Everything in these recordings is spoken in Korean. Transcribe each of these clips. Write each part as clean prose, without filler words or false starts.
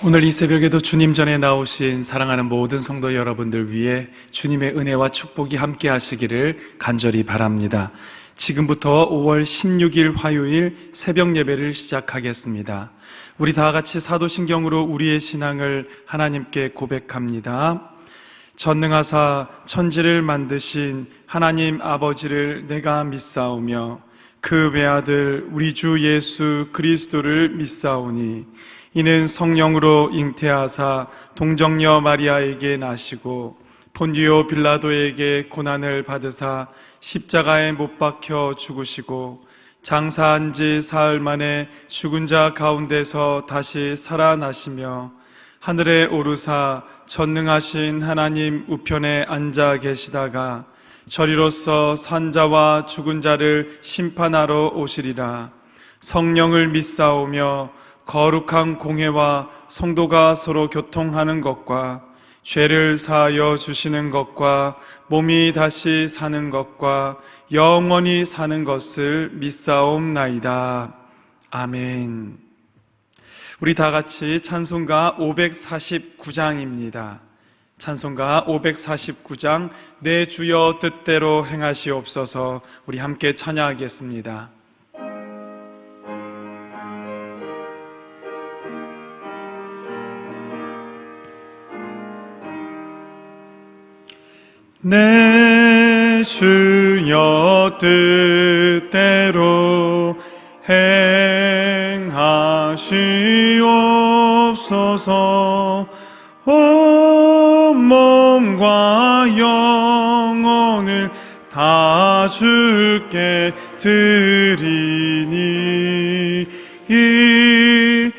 오늘 이 새벽에도 주님 전에 나오신 사랑하는 모든 성도 여러분들 위해 주님의 은혜와 축복이 함께 하시기를 간절히 바랍니다. 지금부터 5월 16일 화요일 새벽 예배를 시작하겠습니다. 우리 다 같이 사도신경으로 우리의 신앙을 하나님께 고백합니다. 전능하사 천지를 만드신 하나님 아버지를 내가 믿사오며 그 외아들 우리 주 예수 그리스도를 믿사오니 이는 성령으로 잉태하사 동정녀 마리아에게 나시고 본디오 빌라도에게 고난을 받으사 십자가에 못 박혀 죽으시고 장사한 지 사흘 만에 죽은 자 가운데서 다시 살아나시며 하늘에 오르사 전능하신 하나님 우편에 앉아 계시다가 저리로서 산자와 죽은 자를 심판하러 오시리라. 성령을 믿사오며 거룩한 공회와 성도가 서로 교통하는 것과 죄를 사하여 주시는 것과 몸이 다시 사는 것과 영원히 사는 것을 믿사옵나이다. 아멘. 우리 다 같이 찬송가 549장입니다. 찬송가 549장 내 주여 뜻대로 행하시옵소서. 우리 함께 찬양하겠습니다. 내 주여 뜻대로 행하시옵소서. 온 몸과 영혼을 다 주께 드리니 이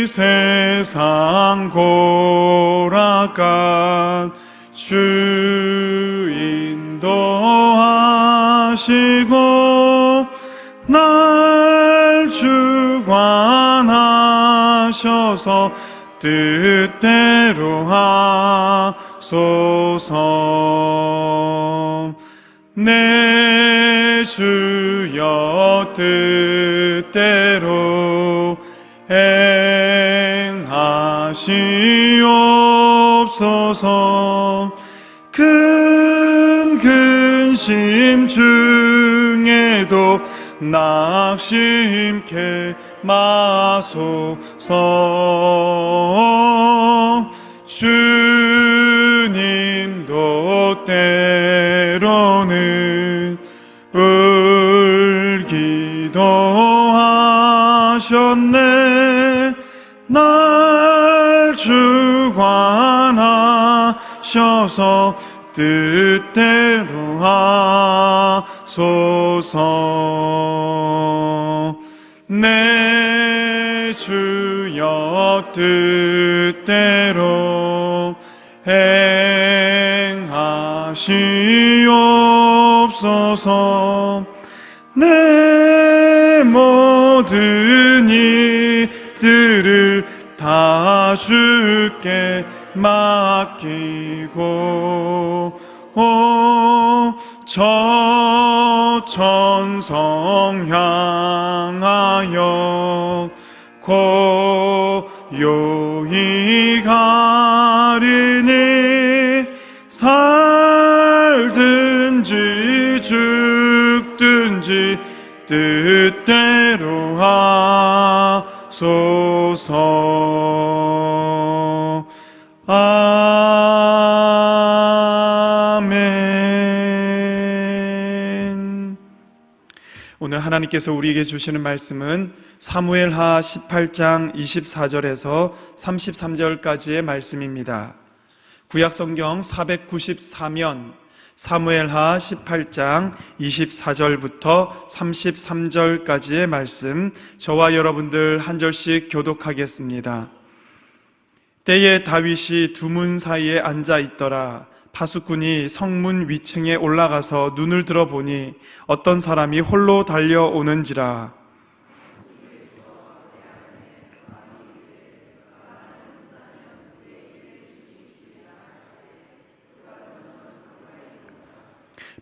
세상 고락간 주 인도하시고 날 주관하셔서 뜻대로 하소서. 내 주여 뜻대로 행하시옵소서. 큰 근심 중에도 낙심케 마소서. 주님도 때로는 울기도 하셨네. 날 주관하셔서 뜻대로 하소서. 내 주여 뜻대로 행하시옵소서. 내 모든 일들을 다 주께 맡기고 저 천성 향하여 고요히 가리니 살든지 죽든지 뜻대로 하소서. 아멘. 오늘 하나님께서 우리에게 주시는 말씀은 사무엘하 18장 24절에서 33절까지의 말씀입니다. 구약성경 494면 사무엘하 18장 24절부터 33절까지의 말씀, 저와 여러분들 한 절씩 교독하겠습니다. 때에 다윗이 두 문 사이에 앉아 있더라. 파수꾼이 성문 위층에 올라가서 눈을 들어보니 어떤 사람이 홀로 달려오는지라.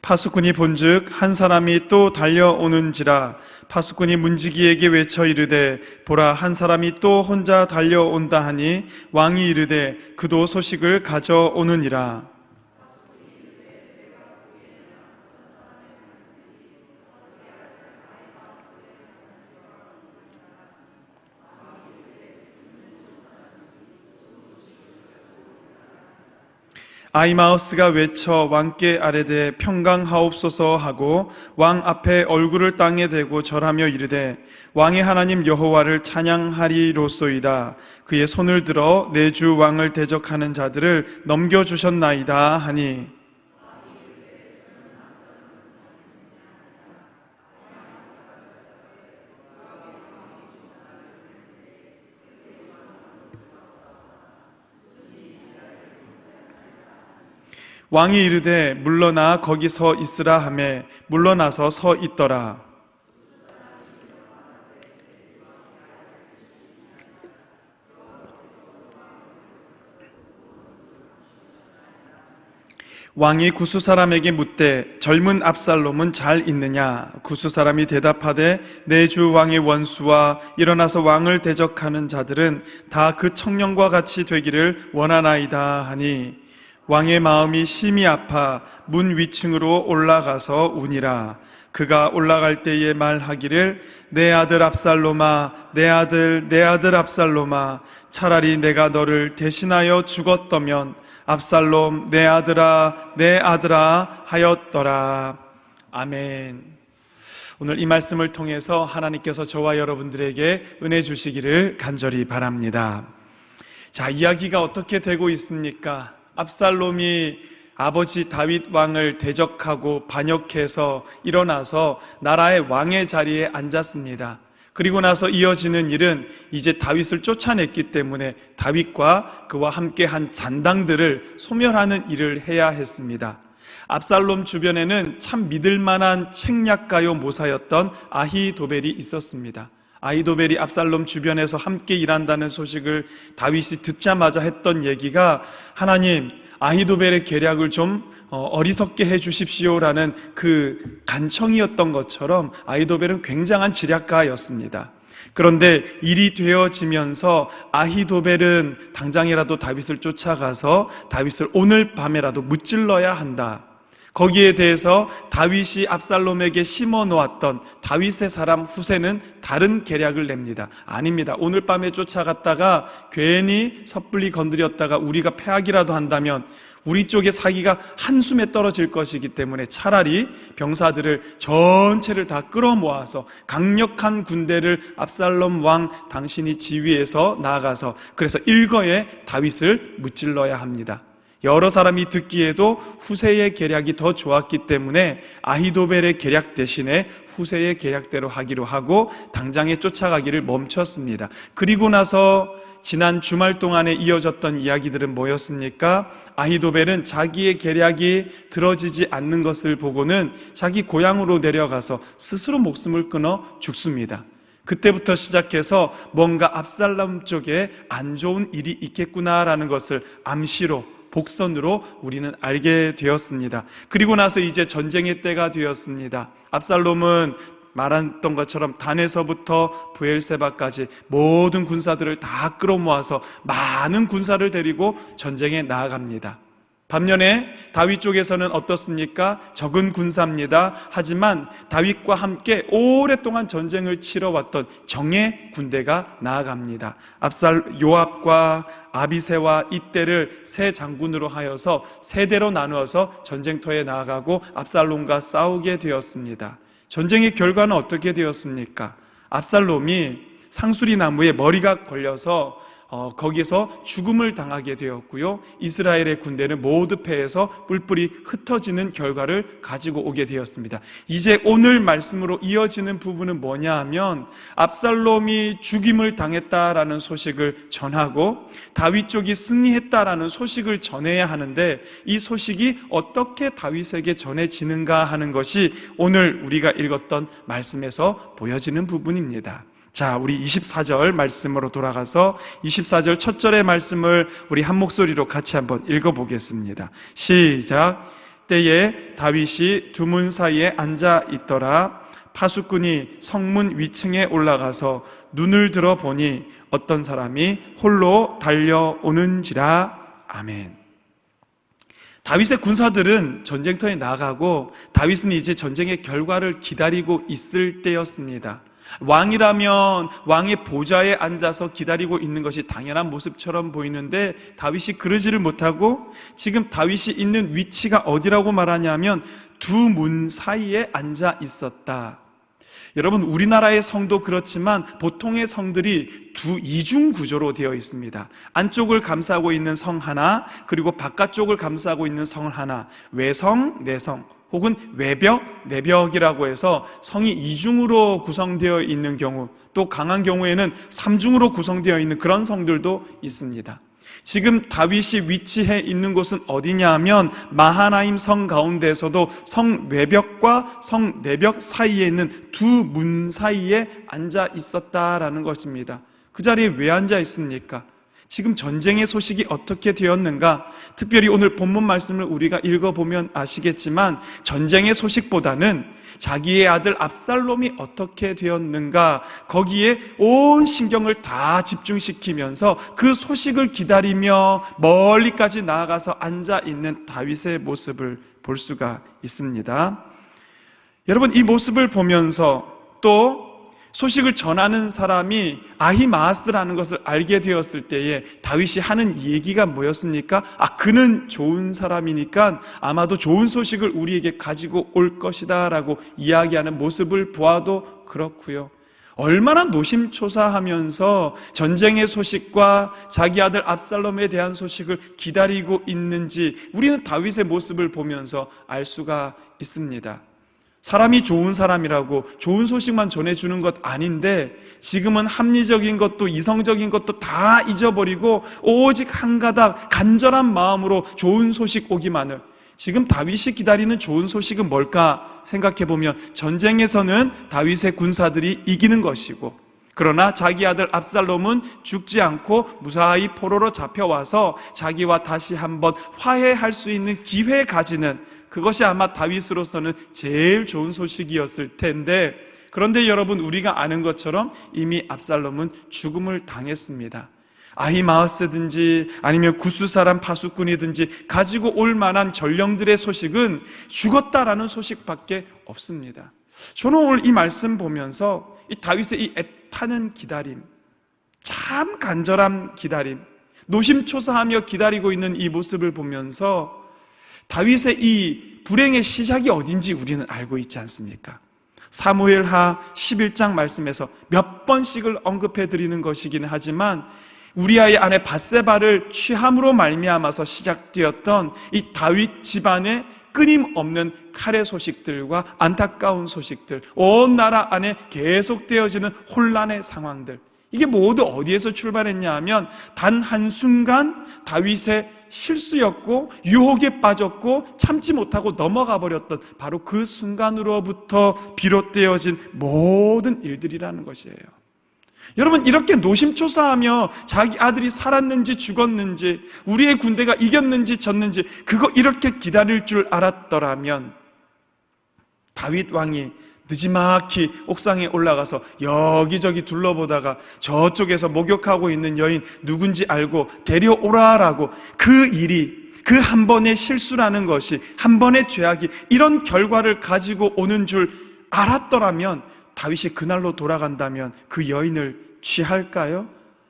파수꾼이 본즉 한 사람이 또 달려오는지라. 파수꾼이 문지기에게 외쳐 이르되 보라, 한 사람이 또 혼자 달려온다 하니 왕이 이르되 그도 소식을 가져오느니라. 아이마우스가 외쳐 왕께 아뢰되 평강하옵소서 하고 왕 앞에 얼굴을 땅에 대고 절하며 이르되 왕의 하나님 여호와를 찬양하리로소이다. 그의 손을 들어 내 주 왕을 대적하는 자들을 넘겨주셨나이다 하니, 왕이 이르되 물러나 거기 서 있으라 하매 물러나서 서 있더라. 왕이 구스 사람에게 묻되 젊은 압살롬은 잘 있느냐? 구스 사람이 대답하되 내 주 왕의 원수와 일어나서 왕을 대적하는 자들은 다 그 청년과 같이 되기를 원하나이다 하니, 왕의 마음이 심히 아파 문 위층으로 올라가서 우니라. 그가 올라갈 때에 말하기를 내 아들 압살롬아, 내 아들 압살롬아, 차라리 내가 너를 대신하여 죽었더면 압살롬 내 아들아 하였더라. 아멘. 오늘 이 말씀을 통해서 하나님께서 저와 여러분들에게 은혜 주시기를 간절히 바랍니다. 자, 이야기가 어떻게 되고 있습니까? 압살롬이 아버지 다윗 왕을 대적하고 반역해서 일어나서 나라의 왕의 자리에 앉았습니다. 그리고 나서 이어지는 일은 이제 다윗을 쫓아냈기 때문에 다윗과 그와 함께한 잔당들을 소멸하는 일을 해야 했습니다. 압살롬 주변에는 참 믿을 만한 책략가요 모사였던 아히도벨이 있었습니다. 아히도벨이 압살롬 주변에서 함께 일한다는 소식을 다윗이 듣자마자 했던 얘기가, 하나님, 아히도벨의 계략을 좀 어리석게 해주십시오라는 그 간청이었던 것처럼 아히도벨은 굉장한 지략가였습니다. 그런데 일이 되어지면서 아히도벨은 당장이라도 다윗을 쫓아가서 다윗을 오늘 밤에라도 무찔러야 한다. 거기에 대해서 다윗이 압살롬에게 심어놓았던 다윗의 사람 후세는 다른 계략을 냅니다. 아닙니다. 오늘 밤에 쫓아갔다가 괜히 섣불리 건드렸다가 우리가 패하기라도 한다면 우리 쪽의 사기가 한숨에 떨어질 것이기 때문에 차라리 병사들을 전체를 다 끌어모아서 강력한 군대를 압살롬 왕 당신이 지휘해서 나아가서 그래서 일거에 다윗을 무찔러야 합니다. 여러 사람이 듣기에도 후세의 계략이 더 좋았기 때문에 아히도벨의 계략 대신에 후세의 계략대로 하기로 하고 당장에 쫓아가기를 멈췄습니다. 그리고 나서 지난 주말 동안에 이어졌던 이야기들은 뭐였습니까? 아히도벨은 자기의 계략이 들어지지 않는 것을 보고는 자기 고향으로 내려가서 스스로 목숨을 끊어 죽습니다. 그때부터 시작해서 뭔가 압살롬 쪽에 안 좋은 일이 있겠구나라는 것을 암시로, 복선으로 우리는 알게 되었습니다. 그리고 나서 이제 전쟁의 때가 되었습니다. 압살롬은 말했던 것처럼 단에서부터 브엘세바까지 모든 군사들을 다 끌어모아서 많은 군사를 데리고 전쟁에 나아갑니다. 반면에 다윗 쪽에서는 어떻습니까? 적은 군사입니다. 하지만 다윗과 함께 오랫동안 전쟁을 치러왔던 정예 군대가 나아갑니다. 요압과 아비새와 이때를 세 장군으로 하여서 세대로 나누어서 전쟁터에 나아가고 압살롬과 싸우게 되었습니다. 전쟁의 결과는 어떻게 되었습니까? 압살롬이 상수리 나무에 머리가 걸려서 거기서 죽음을 당하게 되었고요. 이스라엘의 군대는 모두 패해서 뿔뿔이 흩어지는 결과를 가지고 오게 되었습니다. 이제 오늘 말씀으로 이어지는 부분은 뭐냐 하면 압살롬이 죽임을 당했다라는 소식을 전하고 다윗 쪽이 승리했다라는 소식을 전해야 하는데 이 소식이 어떻게 다윗에게 전해지는가 하는 것이 오늘 우리가 읽었던 말씀에서 보여지는 부분입니다. 자, 우리 24절 말씀으로 돌아가서 24절 첫 절의 말씀을 우리 한 목소리로 같이 한번 읽어보겠습니다. 시작. 때에 다윗이 두 문 사이에 앉아 있더라. 파수꾼이 성문 위층에 올라가서 눈을 들어 보니 어떤 사람이 홀로 달려오는지라. 아멘. 다윗의 군사들은 전쟁터에 나가고 다윗은 이제 전쟁의 결과를 기다리고 있을 때였습니다. 왕이라면 왕의 보좌에 앉아서 기다리고 있는 것이 당연한 모습처럼 보이는데 다윗이 그러지를 못하고 지금 다윗이 있는 위치가 어디라고 말하냐면 두 문 사이에 앉아 있었다. 여러분, 우리나라의 성도 그렇지만 보통의 성들이 두 이중 구조로 되어 있습니다. 안쪽을 감싸고 있는 성 하나, 그리고 바깥쪽을 감싸고 있는 성 하나, 외성, 내성, 혹은 외벽, 내벽이라고 해서 성이 이중으로 구성되어 있는 경우, 또 강한 경우에는 삼중으로 구성되어 있는 그런 성들도 있습니다. 지금 다윗이 위치해 있는 곳은 어디냐 하면 마하나임 성 가운데서도 성 외벽과 성 내벽 사이에 있는 두 문 사이에 앉아 있었다라는 것입니다. 그 자리에 왜 앉아 있습니까? 지금 전쟁의 소식이 어떻게 되었는가? 특별히 오늘 본문 말씀을 우리가 읽어보면 아시겠지만 전쟁의 소식보다는 자기의 아들 압살롬이 어떻게 되었는가, 거기에 온 신경을 다 집중시키면서 그 소식을 기다리며 멀리까지 나아가서 앉아있는 다윗의 모습을 볼 수가 있습니다. 여러분, 이 모습을 보면서 또 소식을 전하는 사람이 아히마아스라는 것을 알게 되었을 때에 다윗이 하는 얘기가 뭐였습니까? 그는 좋은 사람이니까 아마도 좋은 소식을 우리에게 가지고 올 것이다 라고 이야기하는 모습을 보아도 그렇고요. 얼마나 노심초사하면서 전쟁의 소식과 자기 아들 압살롬에 대한 소식을 기다리고 있는지 우리는 다윗의 모습을 보면서 알 수가 있습니다. 사람이 좋은 사람이라고 좋은 소식만 전해주는 것 아닌데 지금은 합리적인 것도 이성적인 것도 다 잊어버리고 오직 한 가닥 간절한 마음으로 좋은 소식 오기만을. 지금 다윗이 기다리는 좋은 소식은 뭘까 생각해보면 전쟁에서는 다윗의 군사들이 이기는 것이고, 그러나 자기 아들 압살롬은 죽지 않고 무사히 포로로 잡혀와서 자기와 다시 한번 화해할 수 있는 기회 가지는, 그것이 아마 다윗으로서는 제일 좋은 소식이었을 텐데, 그런데 여러분, 우리가 아는 것처럼 이미 압살롬은 죽음을 당했습니다. 아히마아스든지 아니면 구스 사람 파수꾼이든지 가지고 올 만한 전령들의 소식은 죽었다라는 소식밖에 없습니다. 저는 오늘 이 말씀 보면서 이 다윗의 이 애타는 기다림, 참 간절한 기다림, 노심초사하며 기다리고 있는 이 모습을 보면서 다윗의 이 불행의 시작이 어딘지 우리는 알고 있지 않습니까? 사무엘하 11장 말씀에서 몇 번씩을 언급해 드리는 것이긴 하지만 우리아의 아내 밧세바를 취함으로 말미암아서 시작되었던 이 다윗 집안의 끊임없는 칼의 소식들과 안타까운 소식들, 온 나라 안에 계속되어지는 혼란의 상황들, 이게 모두 어디에서 출발했냐 하면 단 한순간 다윗의 실수였고 유혹에 빠졌고 참지 못하고 넘어가 버렸던 바로 그 순간으로부터 비롯되어진 모든 일들이라는 것이에요. 여러분, 이렇게 노심초사하며 자기 아들이 살았는지 죽었는지, 우리의 군대가 이겼는지 졌는지 그거 이렇게 기다릴 줄 알았더라면 다윗 왕이 느지막이 옥상에 올라가서 여기저기 둘러보다가 저쪽에서 목욕하고 있는 여인 누군지 알고 데려오라라고, 그 일이, 그 한 번의 실수라는 것이, 한 번의 죄악이 이런 결과를 가지고 오는 줄 알았더라면 다윗이 그날로 돌아간다면 그 여인을 취할까요?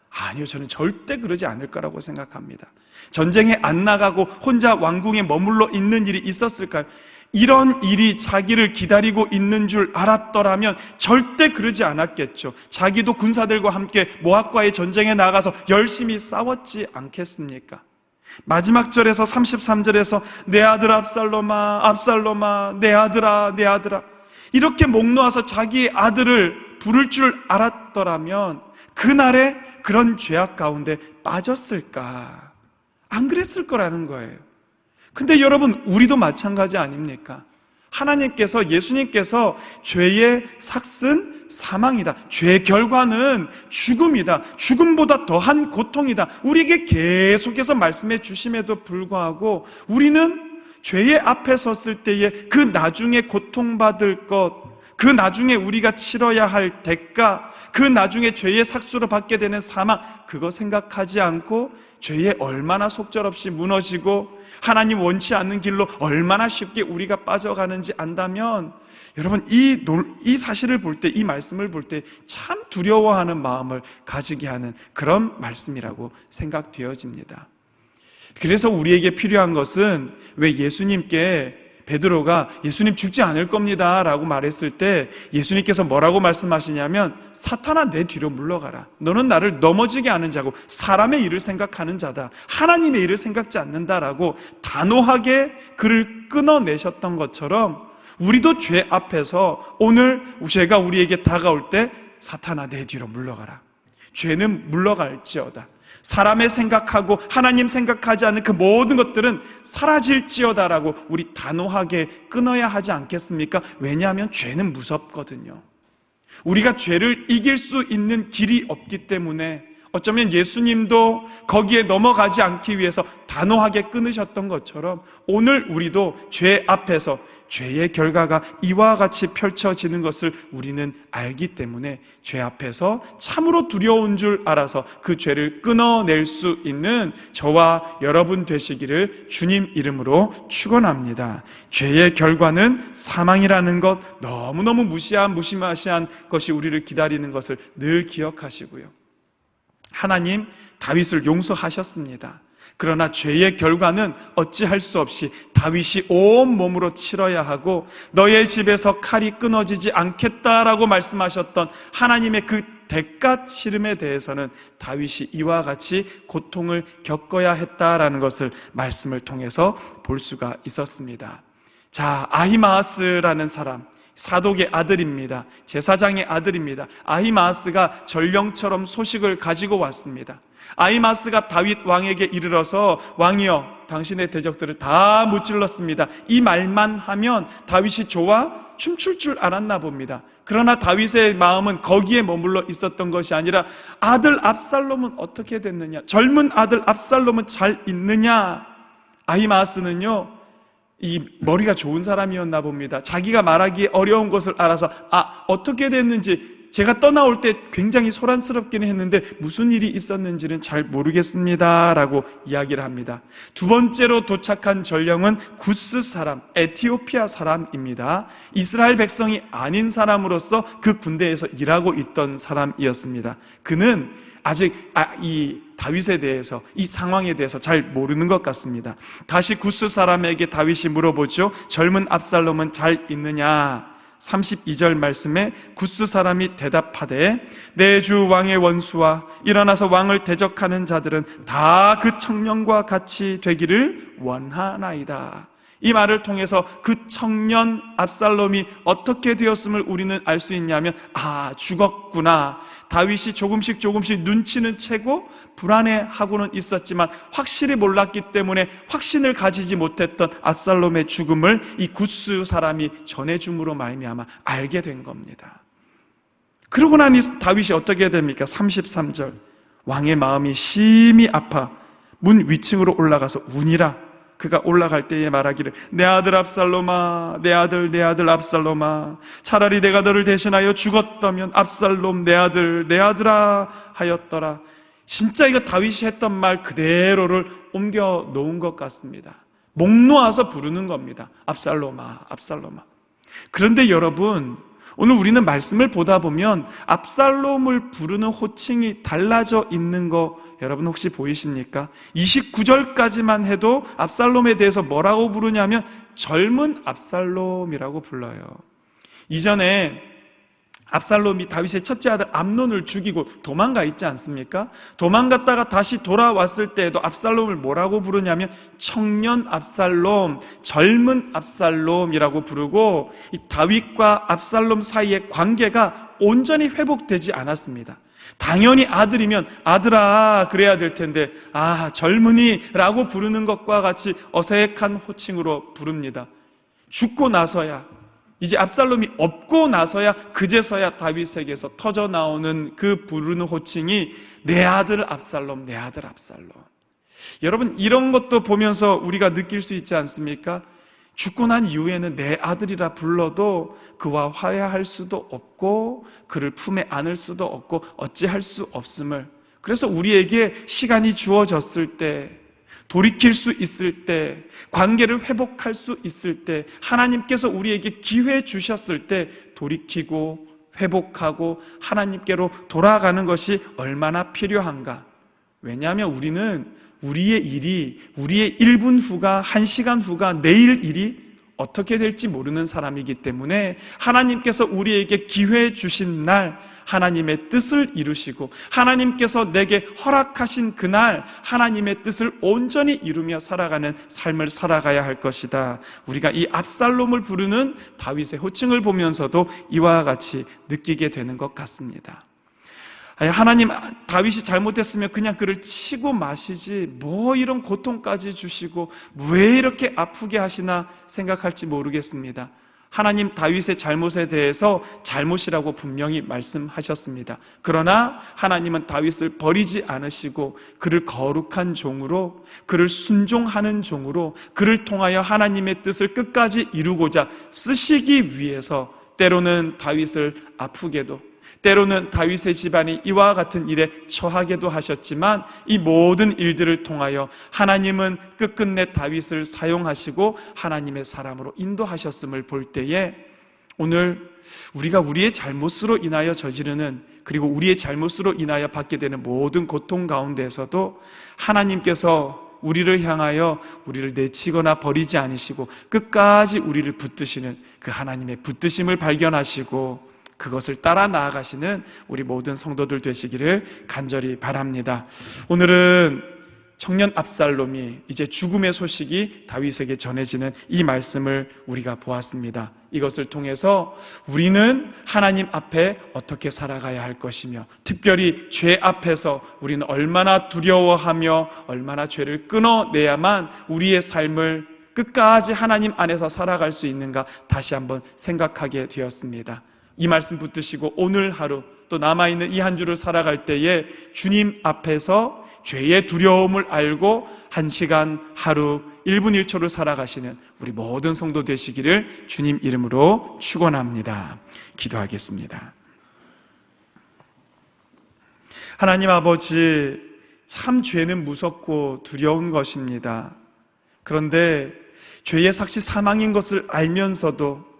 아니요, 저는 절대 그러지 않을 거라고 생각합니다. 전쟁에 안 나가고 혼자 왕궁에 머물러 있는 일이 있었을까요? 이런 일이 자기를 기다리고 있는 줄 알았더라면 절대 그러지 않았겠죠. 자기도 군사들과 함께 모압과의 전쟁에 나가서 열심히 싸웠지 않겠습니까? 마지막 절에서 33절에서 내 아들 압살롬아, 압살롬아, 내 아들아, 내 아들아, 이렇게 목 놓아서 자기의 아들을 부를 줄 알았더라면 그날에 그런 죄악 가운데 빠졌을까? 안 그랬을 거라는 거예요. 근데 여러분, 우리도 마찬가지 아닙니까? 하나님께서, 예수님께서 죄의 삭은 사망이다, 죄 결과는 죽음이다, 죽음보다 더한 고통이다, 우리에게 계속해서 말씀해 주심에도 불구하고 우리는 죄의 앞에 섰을 때에 그 나중에 고통받을 것, 그 나중에 우리가 치러야 할 대가, 그 나중에 죄의 삭수로 받게 되는 사망, 그거 생각하지 않고 죄에 얼마나 속절없이 무너지고 하나님 원치 않는 길로 얼마나 쉽게 우리가 빠져가는지 안다면, 여러분 이 사실을 볼 때, 이 말씀을 볼 때 참 두려워하는 마음을 가지게 하는 그런 말씀이라고 생각되어집니다. 그래서 우리에게 필요한 것은, 왜 예수님께 베드로가 예수님 죽지 않을 겁니다 라고 말했을 때 예수님께서 뭐라고 말씀하시냐면, 사탄아 내 뒤로 물러가라. 너는 나를 넘어지게 하는 자고 사람의 일을 생각하는 자다. 하나님의 일을 생각지 않는다라고 단호하게 그를 끊어내셨던 것처럼, 우리도 죄 앞에서 오늘 죄가 우리에게 다가올 때 사탄아 내 뒤로 물러가라. 죄는 물러갈지어다. 사람의 생각하고 하나님 생각하지 않는 그 모든 것들은 사라질지어다라고 우리 단호하게 끊어야 하지 않겠습니까? 왜냐하면 죄는 무섭거든요. 우리가 죄를 이길 수 있는 길이 없기 때문에, 어쩌면 예수님도 거기에 넘어가지 않기 위해서 단호하게 끊으셨던 것처럼, 오늘 우리도 죄 앞에서 죄의 결과가 이와 같이 펼쳐지는 것을 우리는 알기 때문에 죄 앞에서 참으로 두려운 줄 알아서 그 죄를 끊어낼 수 있는 저와 여러분 되시기를 주님 이름으로 축원합니다. 죄의 결과는 사망이라는 것, 너무너무 무시무시한 것이 우리를 기다리는 것을 늘 기억하시고요. 하나님 다윗을 용서하셨습니다. 그러나 죄의 결과는 어찌할 수 없이 다윗이 온 몸으로 치러야 하고, 너의 집에서 칼이 끊어지지 않겠다라고 말씀하셨던 하나님의 그 대가 치름에 대해서는 다윗이 이와 같이 고통을 겪어야 했다라는 것을 말씀을 통해서 볼 수가 있었습니다. 자, 아히마아스라는 사람, 사독의 아들입니다. 제사장의 아들입니다. 아히마아스가 전령처럼 소식을 가지고 왔습니다. 아히마아스가 다윗 왕에게 이르러서, 왕이여 당신의 대적들을 다 무찔렀습니다. 이 말만 하면 다윗이 좋아 춤출 줄 알았나 봅니다. 그러나 다윗의 마음은 거기에 머물러 있었던 것이 아니라, 아들 압살롬은 어떻게 됐느냐, 젊은 아들 압살롬은 잘 있느냐. 아히마아스는요, 이 머리가 좋은 사람이었나 봅니다. 자기가 말하기 어려운 것을 알아서, 어떻게 됐는지, 제가 떠나올 때 굉장히 소란스럽기는 했는데 무슨 일이 있었는지는 잘 모르겠습니다 라고 이야기를 합니다. 두 번째로 도착한 전령은 구스 사람, 에티오피아 사람입니다. 이스라엘 백성이 아닌 사람으로서 그 군대에서 일하고 있던 사람이었습니다. 그는 아직 이 다윗에 대해서, 이 상황에 대해서 잘 모르는 것 같습니다. 다시 구스 사람에게 다윗이 물어보죠. 젊은 압살롬은 잘 있느냐? 32절 말씀에 구스 사람이 대답하되, 내 주 왕의 원수와 일어나서 왕을 대적하는 자들은 다 그 청년과 같이 되기를 원하나이다. 이 말을 통해서 그 청년 압살롬이 어떻게 되었음을 우리는 알 수 있냐면, 죽었구나. 다윗이 조금씩 눈치는 채고 불안해하고는 있었지만 확실히 몰랐기 때문에 확신을 가지지 못했던 압살롬의 죽음을 이 구스 사람이 전해줌으로 말미암아 알게 된 겁니다. 그러고 나니 다윗이 어떻게 됩니까? 33절, 왕의 마음이 심히 아파 문 위층으로 올라가서 우니라. 그가 올라갈 때에 말하기를, 내 아들 압살롬아, 내 아들 압살롬아, 차라리 내가 너를 대신하여 죽었다면 압살롬 내 아들아 하였더라. 진짜 이거 다윗이 했던 말 그대로를 옮겨 놓은 것 같습니다. 목 놓아서 부르는 겁니다. 압살롬아, 압살롬아. 그런데 여러분, 오늘 우리는 말씀을 보다 보면 압살롬을 부르는 호칭이 달라져 있는 거 여러분 혹시 보이십니까? 29절까지만 해도 압살롬에 대해서 뭐라고 부르냐면 젊은 압살롬이라고 불러요. 이전에 압살롬이 다윗의 첫째 아들 암논을 죽이고 도망가 있지 않습니까? 도망갔다가 다시 돌아왔을 때에도 압살롬을 뭐라고 부르냐면 청년 압살롬, 젊은 압살롬이라고 부르고, 이 다윗과 압살롬 사이의 관계가 온전히 회복되지 않았습니다. 당연히 아들이면 아들아 그래야 될 텐데 젊은이라고 부르는 것과 같이 어색한 호칭으로 부릅니다. 죽고 나서야, 이제 압살롬이 없고 나서야 그제서야 다윗에게서 터져 나오는 그 부르는 호칭이 내 아들 압살롬, 내 아들 압살롬. 여러분, 이런 것도 보면서 우리가 느낄 수 있지 않습니까? 죽고 난 이후에는 내 아들이라 불러도 그와 화해할 수도 없고 그를 품에 안을 수도 없고 어찌할 수 없음을, 그래서 우리에게 시간이 주어졌을 때, 돌이킬 수 있을 때, 관계를 회복할 수 있을 때, 하나님께서 우리에게 기회 주셨을 때 돌이키고 회복하고 하나님께로 돌아가는 것이 얼마나 필요한가. 왜냐하면 우리는 우리의 일이, 우리의 1분 후가, 1시간 후가, 내일 일이 어떻게 될지 모르는 사람이기 때문에 하나님께서 우리에게 기회 주신 날 하나님의 뜻을 이루시고 하나님께서 내게 허락하신 그날 하나님의 뜻을 온전히 이루며 살아가는 삶을 살아가야 할 것이다. 우리가 이 압살롬을 부르는 다윗의 호칭을 보면서도 이와 같이 느끼게 되는 것 같습니다. 하나님, 다윗이 잘못했으면 그냥 그를 치고 마시지 뭐 이런 고통까지 주시고 왜 이렇게 아프게 하시나 생각할지 모르겠습니다. 하나님, 다윗의 잘못에 대해서 잘못이라고 분명히 말씀하셨습니다. 그러나 하나님은 다윗을 버리지 않으시고 그를 거룩한 종으로, 그를 순종하는 종으로, 그를 통하여 하나님의 뜻을 끝까지 이루고자 쓰시기 위해서 때로는 다윗을 아프게도, 때로는 다윗의 집안이 이와 같은 일에 처하게도 하셨지만 이 모든 일들을 통하여 하나님은 끝끝내 다윗을 사용하시고 하나님의 사람으로 인도하셨음을 볼 때에 오늘 우리가 우리의 잘못으로 인하여 저지르는, 그리고 우리의 잘못으로 인하여 받게 되는 모든 고통 가운데에서도 하나님께서 우리를 향하여 우리를 내치거나 버리지 않으시고 끝까지 우리를 붙드시는 그 하나님의 붙드심을 발견하시고 그것을 따라 나아가시는 우리 모든 성도들 되시기를 간절히 바랍니다. 오늘은 청년 압살롬이 이제 죽음의 소식이 다윗에게 전해지는 이 말씀을 우리가 보았습니다. 이것을 통해서 우리는 하나님 앞에 어떻게 살아가야 할 것이며, 특별히 죄 앞에서 우리는 얼마나 두려워하며 얼마나 죄를 끊어내야만 우리의 삶을 끝까지 하나님 안에서 살아갈 수 있는가 다시 한번 생각하게 되었습니다. 이 말씀 붙드시고 오늘 하루 또 남아있는 이 한 주를 살아갈 때에 주님 앞에서 죄의 두려움을 알고 1시간, 하루, 1분 1초를 살아가시는 우리 모든 성도 되시기를 주님 이름으로 축원합니다. 기도하겠습니다. 하나님 아버지, 참 죄는 무섭고 두려운 것입니다. 그런데 죄의 삭시 사망인 것을 알면서도,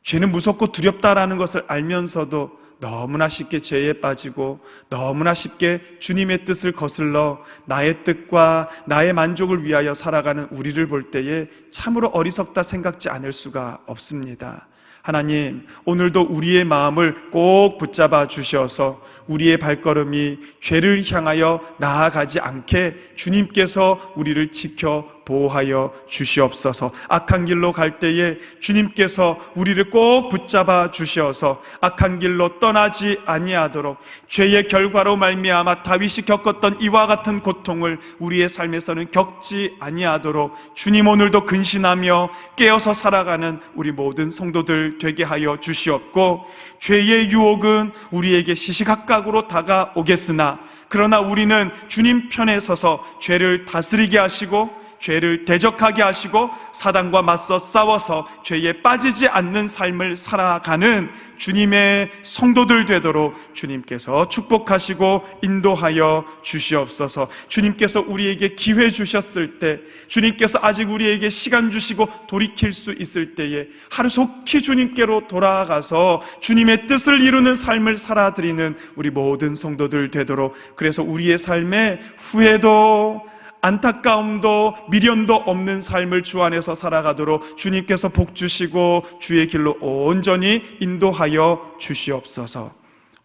죄는 무섭고 두렵다라는 것을 알면서도 너무나 쉽게 죄에 빠지고 너무나 쉽게 주님의 뜻을 거슬러 나의 뜻과 나의 만족을 위하여 살아가는 우리를 볼 때에 참으로 어리석다 생각지 않을 수가 없습니다. 하나님, 오늘도 우리의 마음을 꼭 붙잡아 주셔서 우리의 발걸음이 죄를 향하여 나아가지 않게 주님께서 우리를 지켜 보호하여 주시옵소서. 악한 길로 갈 때에 주님께서 우리를 꼭 붙잡아 주셔서 악한 길로 떠나지 아니하도록, 죄의 결과로 말미암아 다윗이 겪었던 이와 같은 고통을 우리의 삶에서는 겪지 아니하도록 주님 오늘도 근신하며 깨어서 살아가는 우리 모든 성도들 되게 하여 주시옵고, 죄의 유혹은 우리에게 시시각각으로 다가오겠으나 그러나 우리는 주님 편에 서서 죄를 다스리게 하시고 죄를 대적하게 하시고 사단과 맞서 싸워서 죄에 빠지지 않는 삶을 살아가는 주님의 성도들 되도록 주님께서 축복하시고 인도하여 주시옵소서. 주님께서 우리에게 기회 주셨을 때, 주님께서 아직 우리에게 시간 주시고 돌이킬 수 있을 때에 하루속히 주님께로 돌아가서 주님의 뜻을 이루는 삶을 살아드리는 우리 모든 성도들 되도록, 그래서 우리의 삶에 후회도 안타까움도 미련도 없는 삶을 주 안에서 살아가도록 주님께서 복 주시고 주의 길로 온전히 인도하여 주시옵소서.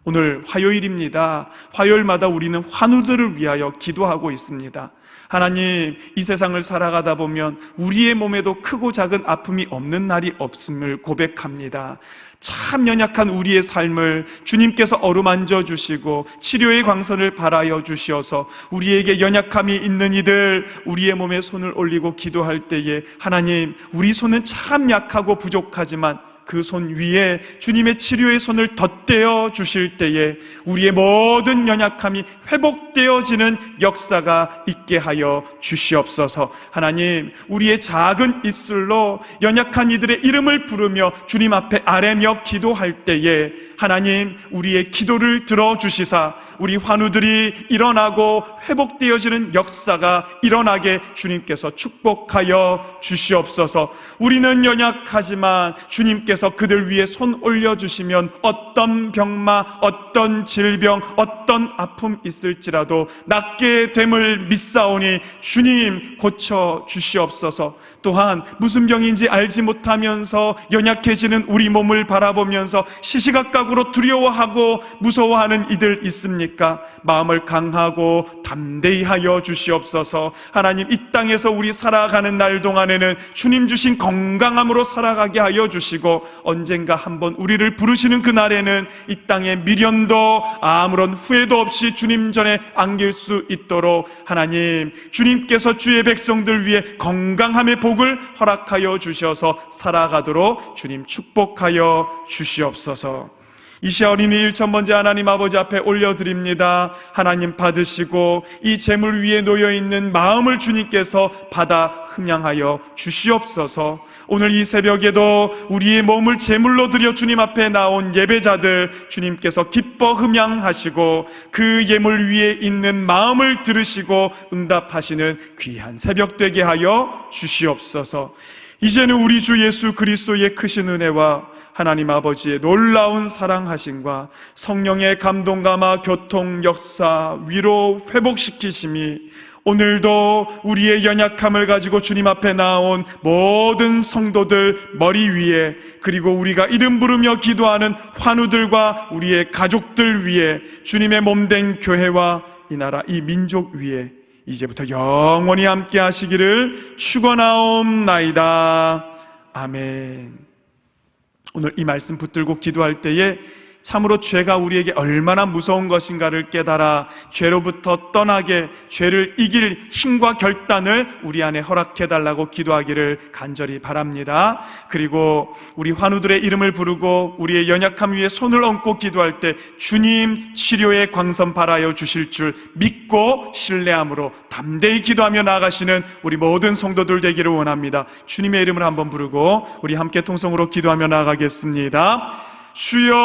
오늘 화요일입니다. 화요일마다 우리는 환우들을 위하여 기도하고 있습니다. 하나님, 이 세상을 살아가다 보면 우리의 몸에도 크고 작은 아픔이 없는 날이 없음을 고백합니다. 참 연약한 우리의 삶을 주님께서 어루만져 주시고 치료의 광선을 발하여 주시어서 우리에게 연약함이 있는 이들, 우리의 몸에 손을 올리고 기도할 때에 하나님, 우리 손은 참 약하고 부족하지만 그 손 위에 주님의 치료의 손을 덧대어 주실 때에 우리의 모든 연약함이 회복되어지는 역사가 있게 하여 주시옵소서. 하나님, 우리의 작은 입술로 연약한 이들의 이름을 부르며 주님 앞에 아뢰며 기도할 때에 하나님, 우리의 기도를 들어주시사 우리 환우들이 일어나고 회복되어지는 역사가 일어나게 주님께서 축복하여 주시옵소서. 우리는 연약하지만 주님께서 그들 위에 손 올려주시면 어떤 병마, 어떤 질병, 어떤 아픔 있을지라도 낫게 됨을 믿사오니 주님 고쳐 주시옵소서. 또한 무슨 병인지 알지 못하면서 연약해지는 우리 몸을 바라보면서 시시각각으로 두려워하고 무서워하는 이들 있습니까? 마음을 강하고 담대히 하여 주시옵소서. 하나님, 이 땅에서 우리 살아가는 날 동안에는 주님 주신 건강함으로 살아가게 하여 주시고 언젠가 한번 우리를 부르시는 그날에는 이 땅에 미련도 아무런 후회도 없이 주님 전에 안길 수 있도록 하나님, 주님께서 주의 백성들 위해 건강함의 복을 허락하여 주셔서 살아가도록 주님 축복하여 주시옵소서. 이시야 어린이 1,000번째 하나님 아버지 앞에 올려드립니다. 하나님 받으시고 이 제물 위에 놓여있는 마음을 주님께서 받아 흠양하여 주시옵소서. 오늘 이 새벽에도 우리의 몸을 제물로 드려 주님 앞에 나온 예배자들 주님께서 기뻐 흠양하시고 그 예물 위에 있는 마음을 들으시고 응답하시는 귀한 새벽 되게 하여 주시옵소서. 이제는 우리 주 예수 그리스도의 크신 은혜와 하나님 아버지의 놀라운 사랑하심과 성령의 감동 감화 교통 역사 위로 회복시키심이 오늘도 우리의 연약함을 가지고 주님 앞에 나온 모든 성도들 머리 위에, 그리고 우리가 이름 부르며 기도하는 환우들과 우리의 가족들 위에, 주님의 몸된 교회와 이 나라 이 민족 위에 이제부터 영원히 함께 하시기를 축원하옵나이다. 아멘. 오늘 이 말씀 붙들고 기도할 때에 참으로 죄가 우리에게 얼마나 무서운 것인가를 깨달아 죄로부터 떠나게, 죄를 이길 힘과 결단을 우리 안에 허락해달라고 기도하기를 간절히 바랍니다. 그리고 우리 환우들의 이름을 부르고 우리의 연약함 위에 손을 얹고 기도할 때 주님 치료의 광선 발하여 주실 줄 믿고 신뢰함으로 담대히 기도하며 나아가시는 우리 모든 성도들 되기를 원합니다. 주님의 이름을 한번 부르고 우리 함께 통성으로 기도하며 나아가겠습니다. 주여